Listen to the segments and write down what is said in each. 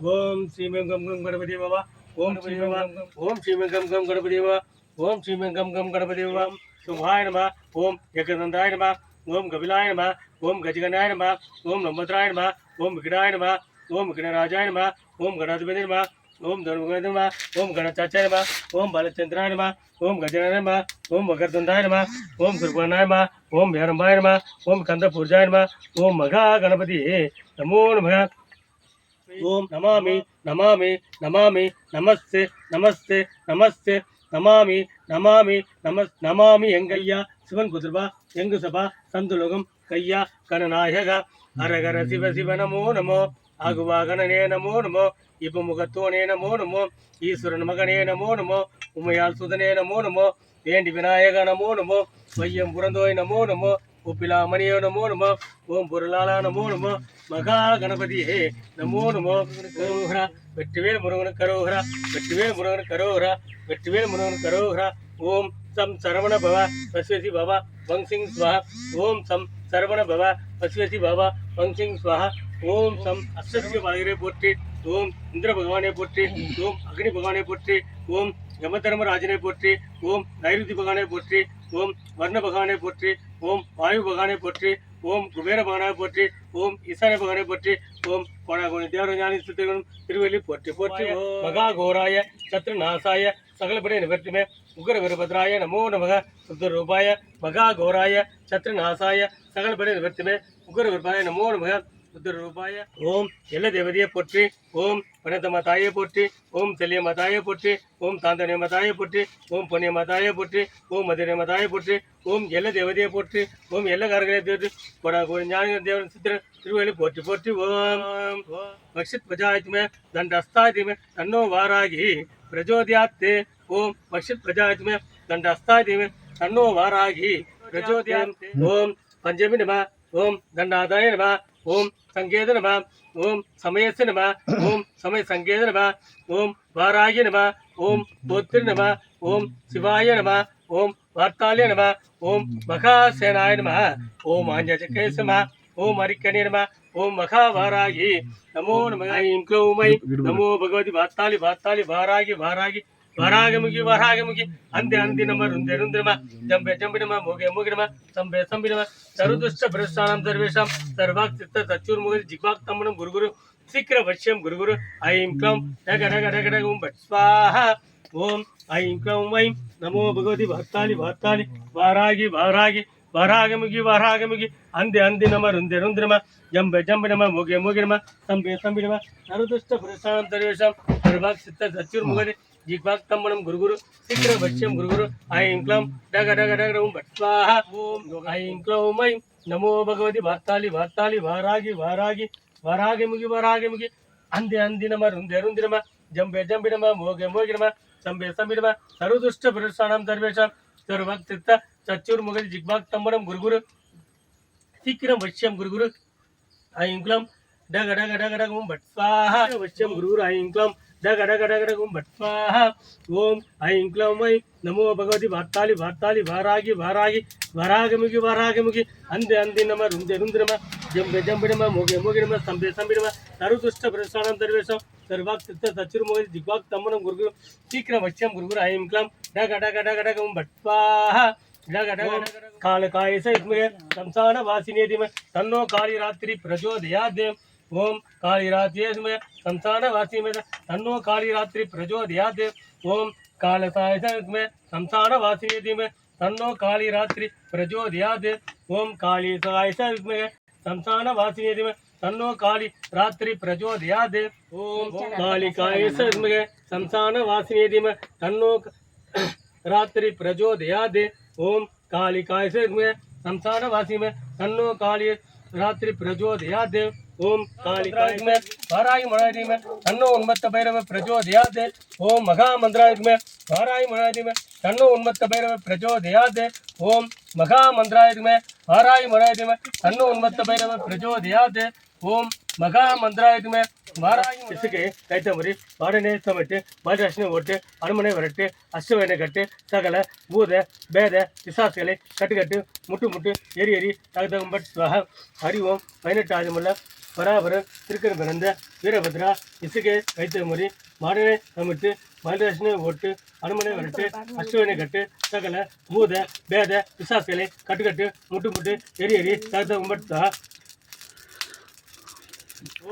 ஓம் ஸ்ரீமம் come come Ganapathi Baba. ஓம் ஸ்ரீமம் ஓம் ஸ்ரீமம் come come Ganapathi Baba. ஓம் ஸ்ரீமம் come come Ganapathi Baba. சுகாய நம. ஓம் ஏகதந்தாய நம. ஓம் கபிலாய நம. ஓம் கஜகனாய நம. ஓம் நம்பத்ராய நம. ஓம் விகடாய நம. ஓம் விகடராஜாய நம. ஓம் கணாதிபதி நம. ஓம் தனுகண நம. ஓம் கணச்சாச்சாய நம. ஓம் பாலச்சந்திராய நம. ஓம் கஜனாய நம. ஓம் மகர்தந்தாய நம. ஓம் சுர்பனாய நம. ஓம் வேரம்பாய நம. ஓம் கந்தபூர்ஜாய நம. ஓம் மகா கணபதி நமோ நம. ஓம் நமாமி நமாமி நமாமி நமஸ்தே நமஸ்தே நமஸ்தே நமாமி நமாமி நமாமி எங்கையா சிவன் குதிர்வா எங்கு சபா சந்துலகம் கையா கணநாயக ஹரஹர சிவ சிவ நமோ நமோ ஆகுவாகனே நமோ நமோ இப்ப முகத்தோனே நமோ நமோ ஈஸ்வரன் மகனே நமோ நமோ உமையால் சுதனே நமோ நமோ வேண்டி விநாயக நமோ நமோ வையம் புறந்தோய் நமோ நமோ உப்பிலாமணியோ நமோ நமோ ஓம் பொருளாளா நமோ நமோ மகா கணபதியே நமோ நமோ கரோஹரா வெற்றிவேல் முருகனுக்கு கரோஹரா வெற்றிவேல் முருகனுக்கு கரோஹரா வெற்றிவேல் முருகனுக்கு கரோஹரா ஓம் சம் சரவண பவ பஸ்வசி பவா வங்சிங் ஸ்வஹா ஓம் சம் சரவண பவ பஸ்வசி பவா வங்சிங் ஸ்வஹா ஓம் சம் அஷ்டசிவ பாலகரை போற்றி ஓம் இந்திர பகவானை போற்றி ஓம் அக்னி பகவானை போற்றி ஓம் யமதர்மராஜனை போற்றி ஓம் நைருதி பகவானை போற்றி ஓம் வர்ண பகவானை போற்றி ஓம் வாயு பகவானை போற்றி ஓம் குபேர பகவானை போற்றி ஓம் ஈசான பகவானை போற்றி ஓம் கோணாகோணி தேவரஞானி சித்திரனும் திருவள்ளி போற்றி போற்றி மகா கோராய சத்ருநாசாய சகலபடி நிவர்த்திமே உக்ர வீரபத்ராய நமோ நமக சுத்த ரூபாய மகா கோராய சத்ருநாசாய சகலபடி நிவர்த்திமே உக்ர வீரபாய நமோ நமக ரூபாய ஓம் எல்ல தேவதையை போற்றி ஓம் பனத்த மாதாயை போற்றி ஓம் செல்லிய மாதாயை போற்றி ஓம் தாந்தனிய மாதாயை போற்றி ஓம் பொன்னிய மாதாயை போற்றி ஓம் மதுரை மாதாயை போற்றி ஓம் எல்ல தேவதையை போற்றி ஓம் எல்ல காரகளை தேற்றி கொடா ஞான தேவன் சித்திர திருவேலி போற்றி போற்றி ஓம் பக்ஷித் பிரஜாயத்மே தண்டஸ்தாயத்மே தன்னோ வாராகி பிரஜோதியாத்தே ஓம் பக்ஷித் பிரஜாயத்மே தண்டஸ்தாயத்மே தன்னோ வாராகி பிரஜோதியாத்தே ஓம் பஞ்சமி நம ஓம் தண்டாதாய நம ஓம் சங்கேத நம ஓம் சமயச நம ஓம் சமய சங்கேத நம ஓம் வாராய நம ஓம் போத்திரி நம ஓம் சிவாய நம ஓம் வார்த்தாலய நம ஓம் மகாசேனாய நம ஓம் ஆஞ்சகேச நம ஓம் அரிக்கணி நம ஓம் மகாவாராகி நமோ நம ஐம் க்ளௌம் ஐம் நமோ பகவதி வார்த்தாலி வார்த்தாலி வாராகி வாராகி வராகமுகி அந்த நம ருந்தே ருந்திரம ஜம்பே ஜம்பினம மோகே மோகினம சம்பே சம்பினம சருதுஷ்ட பிரஸ்தானம் சர்வேஷாம் சர்வாக் சித்த சச்சூர்முகி ஜிக்வாக் தம்மனம் குருகுரு சீக்கிர வஷ்யம் குருகுரு ஐம் க்ளௌம் டக டக டக டக ஓம் பட் ஸ்வாஹா ஓம் ஐம் க்ளௌம் ஐம் நமோ பகவதி வார்த்தாலி வார்த்தாலி வாராகி வாராகி வராகமுகி அந்த நம ருந்தே ருந்திரம ஜம்பே ஜம்பினம மோகே மோகினம சம்பே சம்பினம சருதுஷ்ட பிரஸ்தானம் சர்வேஷாம் சர்வாக் சித்த சச்சூர்முகி ஜிக்வாக் தம்மனம் குருகுரு சீக்கிர வஷ்யம் குருகுரு ஐம் க்ளௌம் டக டக டக ஓம் பட் ஸ்வாஹா ஓம் ஐம் க்ளௌம் ஐம் நமோ பகவதி வார்த்தாலி வார்த்தாலி வாராகி வாராகி வராகமுகி அந்த நம ருந்தே ருந்திரம ஜம்பே ஜம்பினம மோகே மோகினம சம்பே சம்பினம சருதுஷ்ட பிரஸ்தானம் சர்வேஷாம் சர்வாக் சித்த சச்சூர்முகி ஜிக்வாக் தம்மனம் குருகுரு சீக்கிரம் வஷ்யம் குருகுரு ஐம் க்ளௌம் டக டக டக டக ஓம் பட் ஸ்வாஹா வஷ்யம் குருகுரு ஐம் க்ளௌம் டக டக டக டக ஓம் பட் ஸ்வாஹா ஓம் ஐம் க்ளௌம் ஐம் நமோ பகவதி வார்த்தாலி வார்த்தாலி வாராகி வாராகி வராகமுகி அந்த நம ருந்தே ருந்திரம ஜம்பே ஜம்பினம மோகே மோகினம சம்பே சம்பினம சருதுஷ்ட பிரஸ்தானம் சர்வேஷாம் சர்வாக் சித்த சச்சுர்முகி ஜிக்வாக் தம்மனம் குருகுரு சீக்கிரம் வஷ்யம் குருகுரு ஐம் க்ளௌம் டக டக டக டக ஓம் பட் ஸ்வாஹா கால காயச இத்மய சம்சான வாசினேதிம தன்னோ காளி ராத்திரி பிரஜோதயாத் ஓம் காளி ராத்திரிமய சம்சான வாசிமய தன்னோ காளி ராத்திரி பிரஜோதயாத் ஓம் கால காயச இத்மய சம்சான வாசினேதிம தன்னோ காளி ராத்திரி பிரஜோதயாத் ஓம் காளி காயச இத்மய சம்சான வாசினேதிம தன்னோ காளி ராத்திரி பிரஜோதயாத் ஓம் காளி காயச இத்மய சம்சான வாசினேதிம தன்னோ ராத்திரி பிரஜோதயாத் ஓம் காளி காயச சம்சான வாசிமே தன்னோ காளி ராத்திரி பிரஜோதயாத் ஓம் காளி காயமே வாராகி மனாதிமே தன்னோ உன்மத்த பைரவ பிரஜோதயாத் ஓம் மகா மந்திராயுமே வாராகி மனாதிமே தன்னோ உன்மத்த பைரவ பிரஜோதயாத் ஓம் மகா மந்திராயுமே வாராகி மனாதிமே தன்னோ உன்மத்த பைரவ பிரஜோதயாத் ஓம் மகா மந்திராயுமே வாராகி இசுக்கு கைத்தமரி பாடனே சமைட்டு பாஜாசனை ஓட்டு அனுமனை வரட்டு அஷ்டவேனை கட்டு சகல பூத பேத பிசாசுகளை கட்டு முட்டு எரி தகுதகும்பட் ஸ்வஹ ஹரி ஓம் 18 ஆதிமுள்ள பராபரர் திருக்கர் பிறந்த வீரபத்ரா இசுகே வைத்த முறி மாடனை அமிட்டு மல்ரசனை ஓட்டு அனுமனை வரட்டு அஸ்வனை கட்டு சகல பூத பேத பிசாசுகளை கட்டுக்கட்டு முட்டு முட்டு எரி எரி தகத கும்பட்டா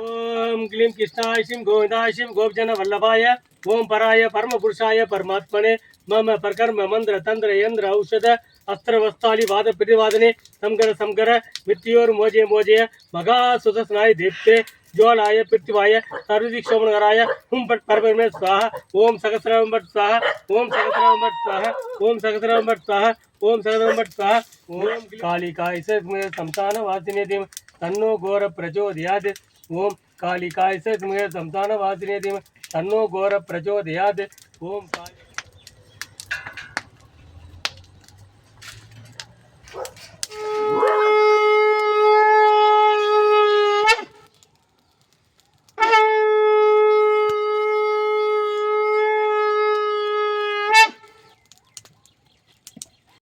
ஓம் கிளீம் கிருஷ்ணாய சிம் கோவிந்தாய சிம் கோபிஜன வல்லபாய ஓம் பராய பரமபுருஷாய பரமாத்மனே மம பர்கர்ம மந்திர தந்திர யந்திர ஔஷத அஸ்திர வஸ்தாலி வாத பிரிவாதனே சம்கர சம்கர மித்தியோர் மோஜே மோஜய மகா சுதஸ்நாய தேப்தே ज्वालाय पृथ्वाय सर्वदिक शोभनकराय हुम पट परमे स्वाहा ओम सहस्रम पट स्वाहा ओम सहस्रम पट स्वाहा ओम सहस्रम पट स्वाहा ओम सहस्रम पट स्वाहा ओम कालिकाय से संतान वासिने देव तन्नो घोर प्रचोदयात् ओम कालिकाय से संतान वासिने देव तन्नो घोर प्रचोदयात् ओम